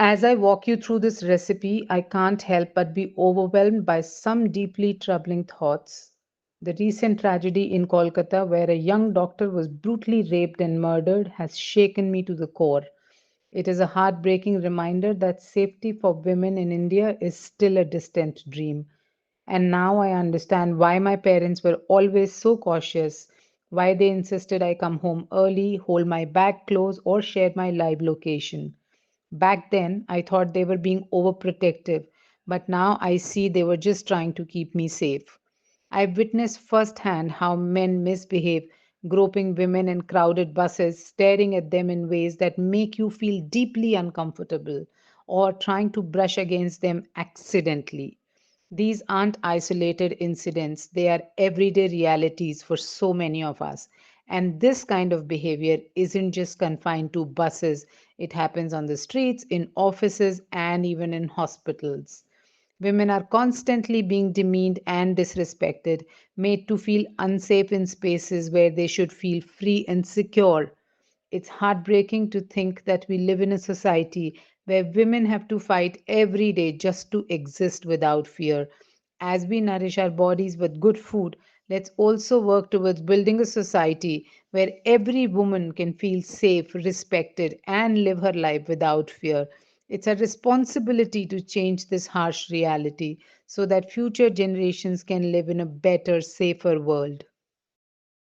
As I walk you through this recipe, I can't help but be overwhelmed by some deeply troubling thoughts. The recent tragedy in Kolkata, where a young doctor was brutally raped and murdered, has shaken me to the core. It is a heartbreaking reminder that safety for women in India is still a distant dream. And now I understand why my parents were always so cautious, why they insisted I come home early, hold my bag close, or share my live location. Back then, I thought they were being overprotective, but now I see they were just trying to keep me safe. I've witnessed firsthand how men misbehave, groping women in crowded buses, staring at them in ways that make you feel deeply uncomfortable, or trying to brush against them accidentally. These aren't isolated incidents, they are everyday realities for so many of us. And this kind of behavior isn't just confined to buses, it happens on the streets, in offices, and even in hospitals. Women are constantly being demeaned and disrespected, made to feel unsafe in spaces where they should feel free and secure. It's heartbreaking to think that we live in a society where women have to fight every day just to exist without fear. As we nourish our bodies with good food, let's also work towards building a society where every woman can feel safe, respected, and live her life without fear. It's a responsibility to change this harsh reality so that future generations can live in a better, safer world.